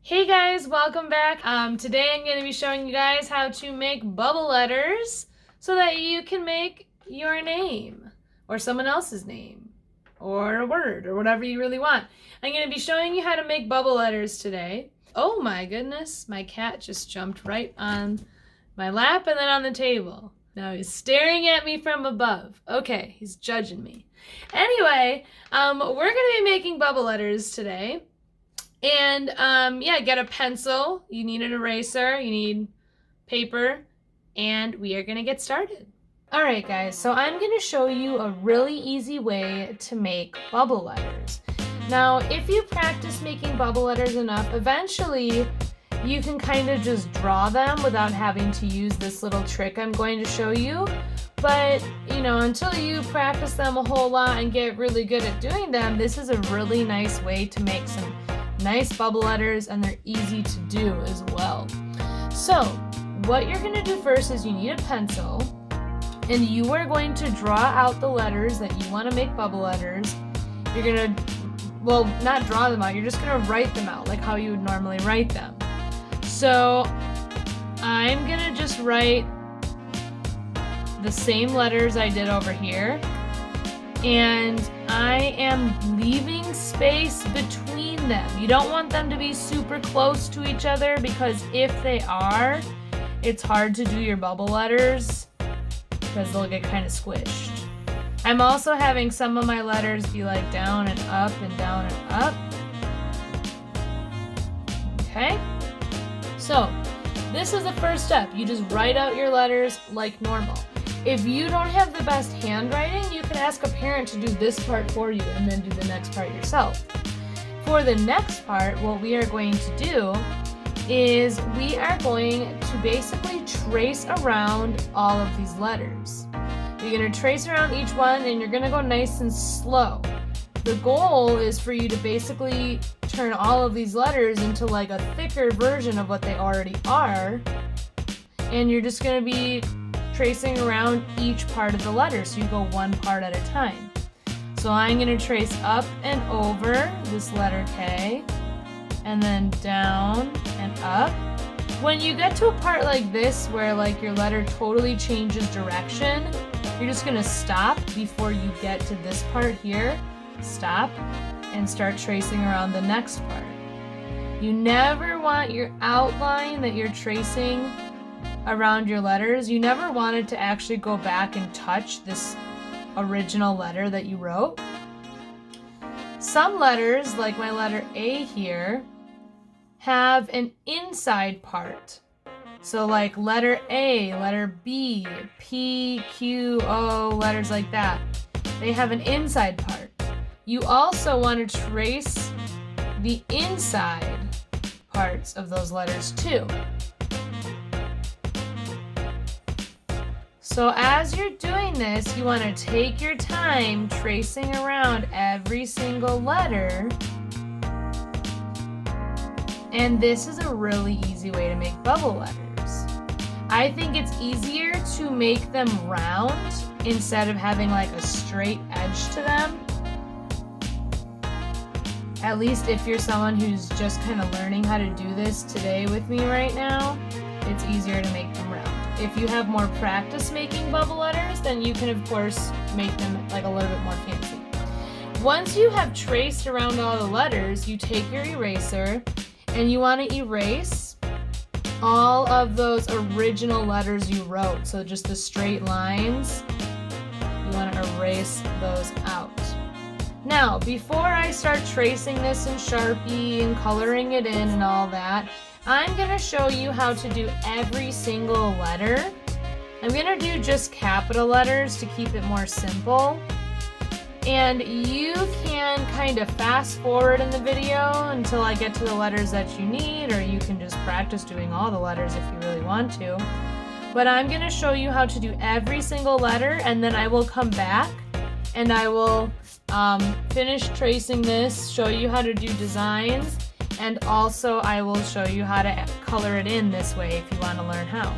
Hey guys, welcome back. Today I'm going to be showing you guys how to make bubble letters so that you can make your name or someone else's name or a word or whatever you really want. I'm going to be showing you how to make bubble letters today. Oh my goodness, my cat just jumped right on my lap and then on the table. Now he's staring at me from above. Okay, he's judging me. Anyway, we're going to be making bubble letters today. And yeah, get a pencil, you need an eraser, you need paper, and we are gonna get started. All right guys, so I'm gonna show you a really easy way to make bubble letters. Now, if you practice making bubble letters enough, eventually you can kind of just draw them without having to use this little trick I'm going to show you. But, you know, until you practice them a whole lot and get really good at doing them, this is a really nice way to make some nice bubble letters, and they're easy to do as well. So what you're going to do first is you need a pencil, and you are going to draw out the letters that you want to make bubble letters. You're going to, well, not draw them out, you're just going to write them out like how you would normally write them. So I'm going to just write the same letters I did over here, and I am leaving space between them. You don't want them to be super close to each other, because if they are, it's hard to do your bubble letters because they'll get kind of squished. I'm also having some of my letters be like down and up and down and up. Okay, so this is the first step. You just write out your letters like normal. If you don't have the best handwriting, you can ask a parent to do this part for you and then do the next part yourself. For the next part, what we are going to do is we are going to basically trace around all of these letters. You're going to trace around each one, and you're going to go nice and slow. The goal is for you to basically turn all of these letters into like a thicker version of what they already are, and you're just going to be tracing around each part of the letter, so you go one part at a time. So I'm going to trace up and over this letter K, and then down and up. When you get to a part like this where like your letter totally changes direction, you're just going to stop before you get to this part here. Stop and start tracing around the next part. You never want your outline that you're tracing around your letters, you never wanted to actually go back and touch this original letter that you wrote. Some letters, like my letter A here, have an inside part. So like letter A, letter B, P, Q, O, letters like that. They have an inside part. You also want to trace the inside parts of those letters too. So as you're doing this, you want to take your time tracing around every single letter. And this is a really easy way to make bubble letters. I think it's easier to make them round instead of having like a straight edge to them. At least if you're someone who's just kind of learning how to do this today with me right now, it's easier to make them round. If you have more practice making bubble letters, then you can of course make them like a little bit more fancy. Once you have traced around all the letters, you take your eraser and you want to erase all of those original letters you wrote. So just the straight lines, you want to erase those out. Now, before I start tracing this in Sharpie and coloring it in and all that, I'm going to show you how to do every single letter. I'm going to do just capital letters to keep it more simple. And you can kind of fast forward in the video until I get to the letters that you need, or you can just practice doing all the letters if you really want to. But I'm going to show you how to do every single letter, and then I will come back and I will finish tracing this, show you how to do designs, and also I will show you how to color it in this way if you want to learn how.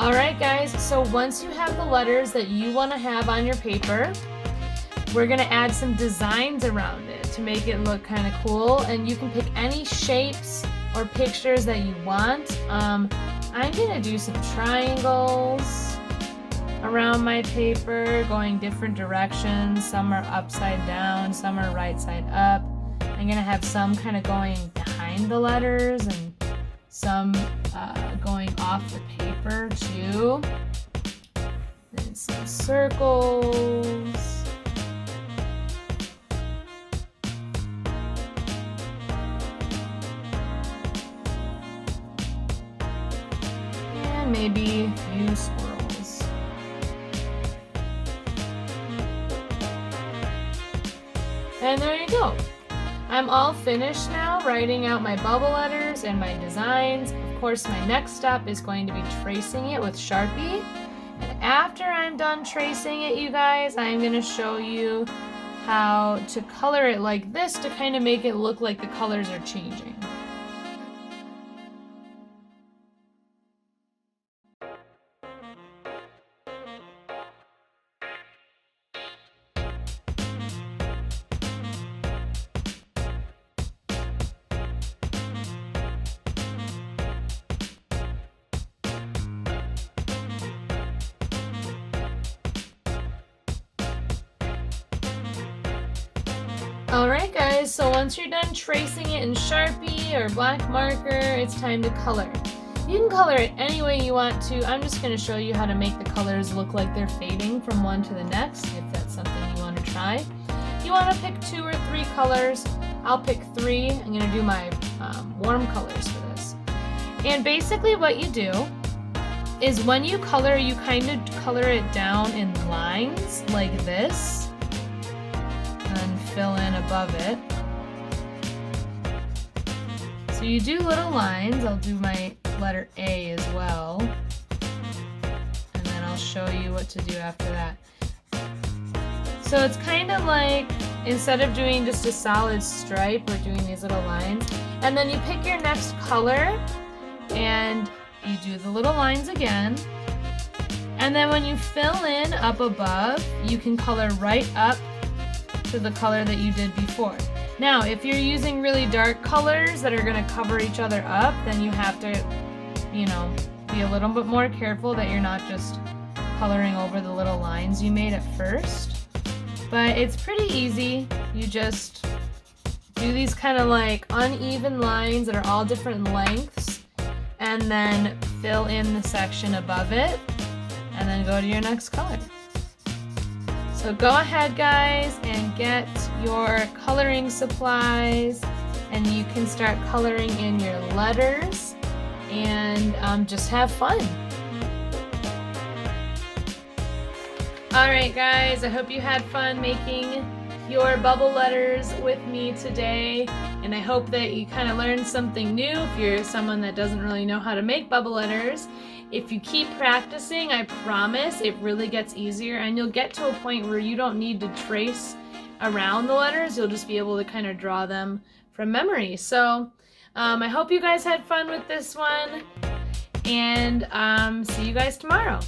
Alright guys, so once you have the letters that you want to have on your paper, we're going to add some designs around it to make it look kind of cool, and you can pick any shapes or pictures that you want. I'm going to do some triangles around my paper going different directions. Some are upside down, some are right side up. I'm going to have some kind of going behind the letters and some going off the paper too. Then some circles. And maybe a few swirls. And there you go. I'm all finished now writing out my bubble letters and my designs. Of course, my next step is going to be tracing it with Sharpie. And after I'm done tracing it, you guys, I'm going to show you how to color it like this to kind of make it look like the colors are changing. Alright guys, so once you're done tracing it in Sharpie or black marker, it's time to color. You can color it any way you want to. I'm just going to show you how to make the colors look like they're fading from one to the next, if that's something you want to try. You want to pick 2 or 3 colors. I'll pick 3. I'm going to do my warm colors for this. And basically what you do is when you color, you kind of color it down in lines like this. And fill in above it. So you do little lines. I'll do my letter A as well. And then I'll show you what to do after that. So it's kind of like, instead of doing just a solid stripe, we're doing these little lines. And then you pick your next color and you do the little lines again. And then when you fill in up above, you can color right up to the color that you did before. Now, if you're using really dark colors that are going to cover each other up, then you have to, you know, be a little bit more careful that you're not just coloring over the little lines you made at first. But it's pretty easy. You just do these kind of like uneven lines that are all different lengths, and then fill in the section above it, and then go to your next color. So go ahead guys and get your coloring supplies, and you can start coloring in your letters and just have fun. Alright guys, I hope you had fun making your bubble letters with me today, and I hope that you kind of learned something new if you're someone that doesn't really know how to make bubble letters. If you keep practicing, I promise it really gets easier, and you'll get to a point where you don't need to trace around the letters. You'll just be able to kind of draw them from memory. So I hope you guys had fun with this one, and see you guys tomorrow.